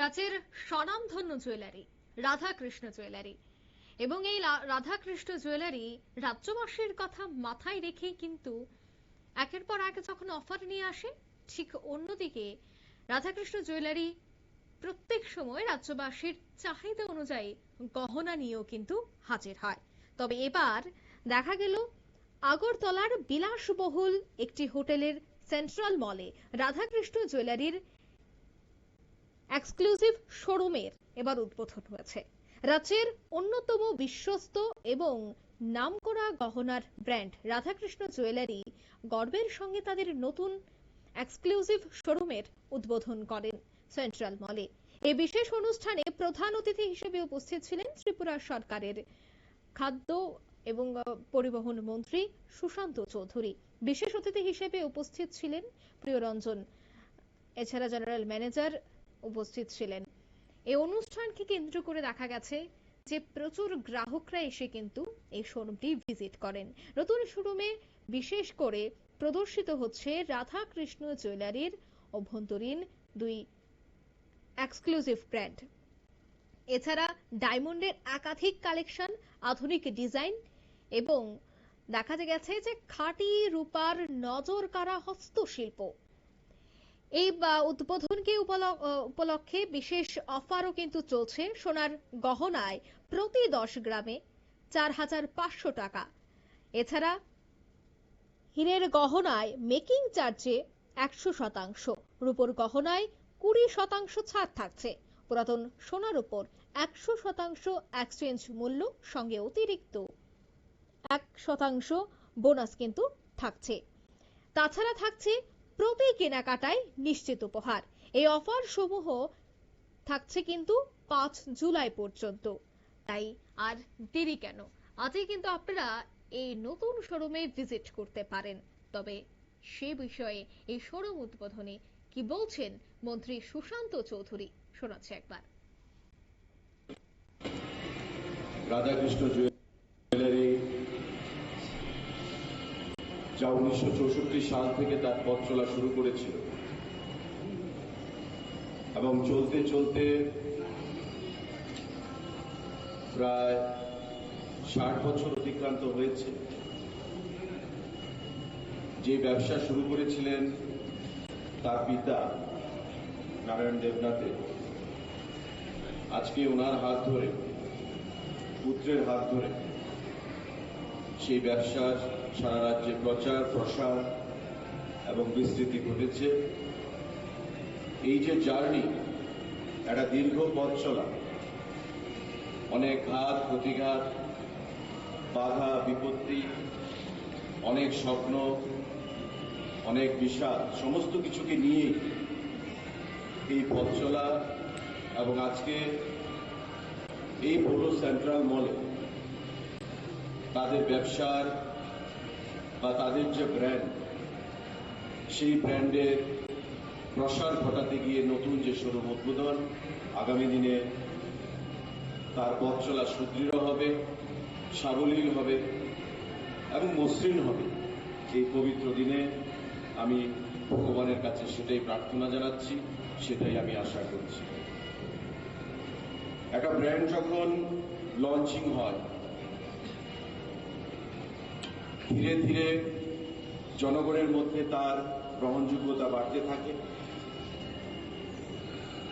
রাজ্যের স্বনামধন্য jewellery Radhakrishna jewellery এবং এই রাধাকৃষ্ণ জুয়েলারি রাজ্যবাসীর কথা মাথায় রেখে কিন্তু একের পর এক যখন অফার নিয়ে আসে, ঠিক অন্যদিকে রাধাকৃষ্ণ জুয়েলারি প্রত্যেক সময় রাজ্যবাসীর চাহিদা অনুযায়ী গহনা নিয়েও কিন্তু হাজির হয়। তবে এবার দেখা গেল আগরতলার বিলাসবহুল একটি হোটেলের সেন্ট্রাল মলে রাধাকৃষ্ণ জুয়েলারির এক্সক্লুসিভ শোরুমের এবার উদ্বোধন হয়েছে। রাজ্যের অন্যতম বিশ্বস্ত এবং নামকরা গহনার ব্র্যান্ড রাধাকৃষ্ণ জুয়েলারি গর্বের সঙ্গে তাদের নতুন এক্সক্লুসিভ শোরুমের উদ্বোধন করেন সেন্ট্রাল মলে। এই বিশেষ অনুষ্ঠানে প্রধান অতিথি হিসেবে উপস্থিত ছিলেন ত্রিপুরা সরকারের খাদ্য এবং পরিবহন মন্ত্রী সুশান্ত চৌধুরী। বিশেষ অতিথি হিসেবে উপস্থিত ছিলেন প্রিয়রঞ্জন, এছাড়া জেনারেল ম্যানেজার উপস্থিত ছিলেন। এই অনুষ্ঠানকে কেন্দ্র করে দেখা গেছে যে প্রচুর গ্রাহকরা এসে কিন্তু এই শোরুমটি ভিজিট করেন। নতুন শোরুমে বিশেষ করে প্রদর্শিত হচ্ছে রাধাকৃষ্ণ জুয়েলারির অভ্যন্তরীণ দুই এক্সক্লুসিভ ব্র্যান্ড, এছাড়া ডায়মন্ডের একাধিক কালেকশন, আধুনিক ডিজাইন এবং দেখা গেছে যে খাঁটি রূপার নজর কাড়া হস্তশিল্প। এই উদ্বোধনকে উপলক্ষে বিশেষ অফারও কিন্তু চলছে। সোনার গহনায় প্রতি 10 গ্রামে 4,500 টাকা, এছাড়া হীরের গহনায় মেকিং চার্জে 100%, রূপোর গহনায় 20% ছাড় থাকছে। পুরাতন সোনার উপর 100% এক্সচেঞ্জ মূল্য, সঙ্গে অতিরিক্ত 1% বোনাস কিন্তু থাকছে। তাছাড়া থাকছে প্রতি কেনাকাটায় নিশ্চিত উপহার। এই অফার সমূহ থাকছে কিন্তু 5 জুলাই পর্যন্ত। তাই আর দেরি কেন, আজই কিন্তু আপনারা এই নতুন শোরুমে ভিজিট করতে পারেন। তবে সে বিষয়ে এই শোরুম উদ্বোধনে কি বলছেন মন্ত্রী সুশান্ত চৌধুরী, শোনাচ্ছে একবার। রাধাকৃষ্ণ জুয়েলারি যা 1964 সাল থেকে তার পথ চলা শুরু করেছিল এবং চলতে চলতে প্রায় 60 বছর অতিক্রান্ত হয়েছে। যে ব্যবসা শুরু করেছিলেন তার পিতা নারায়ণ দেবনাথে, আজকে ওনার হাত ধরে, পুত্রের হাত ধরে সেই ব্যবসার সারা রাজ্যে প্রচার প্রসার এবং বিস্তৃতি ঘটেছে। এই যে জার্নি, একটা দীর্ঘ পথ চলা, অনেক ঘাত প্রতিঘাত, বাধা বিপত্তি, অনেক স্বপ্ন, অনেক বিষাদ, সমস্ত কিছুকে নিয়ে এই পথ চলা এবং আজকে এই বড় সেন্ট্রাল মলে তাদের ব্যবসার বা তাদের যে ব্র্যান্ড, সেই ব্র্যান্ডের প্রসার ঘটাতে গিয়ে নতুন যে শোরুম উদ্বোধন, আগামী দিনে তার পথ চলা সুদৃঢ় হবে, সাবলীল হবে এবং মসৃণ হবে। এই পবিত্র দিনে আমি ভগবানের কাছে সেটাই প্রার্থনা জানাচ্ছি, সেটাই আমি আশা করছি। একটা ব্র্যান্ড যখন লঞ্চিং হয়, ধীরে ধীরে জনগণের মধ্যে তার গ্রহণযোগ্যতা বাড়তে থাকে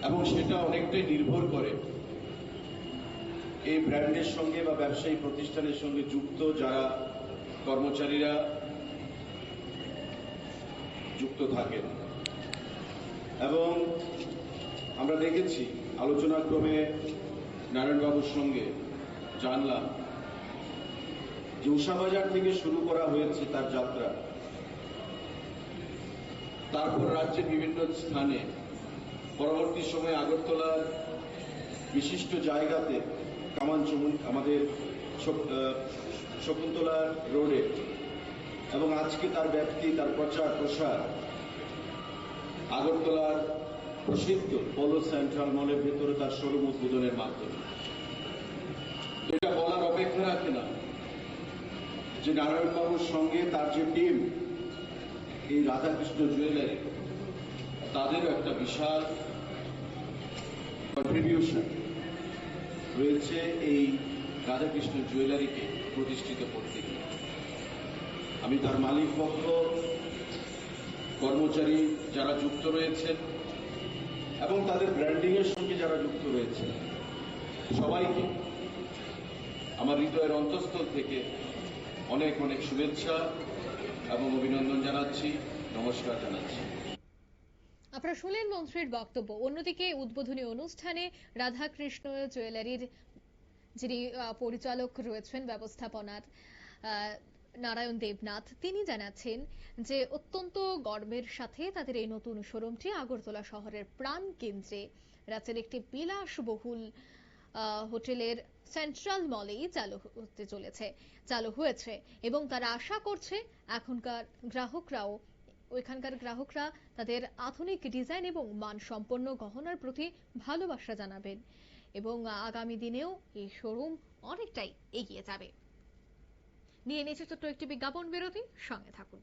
এবং সেটা অনেকটাই নির্ভর করে এই ব্র্যান্ডের সঙ্গে বা ব্যবসায়ী প্রতিষ্ঠানের সঙ্গে যুক্ত যারা কর্মচারীরা যুক্ত থাকেন। এবং আমরা দেখেছি আলোচনাক্রমে নারায়ণবাবুর সঙ্গে জানলাম যে উষাবাজার থেকে শুরু করা হয়েছে তার যাত্রা, তারপর রাজ্যের বিভিন্ন স্থানে, পরবর্তী সময়ে আগরতলার বিশিষ্ট জায়গাতে, কামানচমুন, আমাদের শকুন্তলা রোডে, এবং আজকে তার ব্যাপ্তি, তার প্রচার প্রসার আগরতলার প্রসিদ্ধ পোলো সেন্ট্রাল মলের ভেতরে তার শোরুম উদ্বোধনের মাধ্যমে। এটা বলার অপেক্ষা রাখে না যে নারায়ণবাবুর সঙ্গে তার যে টিম, এই রাধাকৃষ্ণ জুয়েলারি, তাদেরও একটা বিশাল কন্ট্রিবিউশন রয়েছে এই রাধাকৃষ্ণ জুয়েলারিকে প্রতিষ্ঠিত করতে গিয়ে। আমি তার মালিক পক্ষ, কর্মচারী যারা যুক্ত রয়েছেন এবং তাদের ব্র্যান্ডিং এর সঙ্গে যারা যুক্ত রয়েছেন সবাইকে আমার হৃদয়ের অন্তঃস্থল থেকে অনেক অনেক শুভেচ্ছা এবং অভিনন্দন জানাচ্ছি, নমস্কার জানাচ্ছি। আপনারা শুনলেন মন্ত্রীর বক্তব্য। অন্যদিকে উদ্বোধনী অনুষ্ঠানে রাধাকৃষ্ণ জুয়েলারির যিনি পরিচালক রয়েছেন ব্যবস্থাপনার নারায়ণ দেবনাথ, তিনি জানাচ্ছেন যে অত্যন্ত গর্বের সাথে তাদের এই নতুন শোরুমটি আগরতলা শহরের প্রাণ কেন্দ্রে রাজ্যের একটি বিলাসবহুল হোটেলের সেন্ট্রাল মলেই চালু হয়েছে এবং তারা আশা করছে ওইখানকার গ্রাহকরা তাদের আধুনিক ডিজাইন এবং মানসম্পন্ন গহনার প্রতি ভালোবাসা জানাবেন এবং আগামী দিনেও এই শোরুম অনেকটাই এগিয়ে যাবে। নিয়ে নিচ্ছে ছোট্ট একটি বিজ্ঞাপন বিরতি, সঙ্গে থাকুন।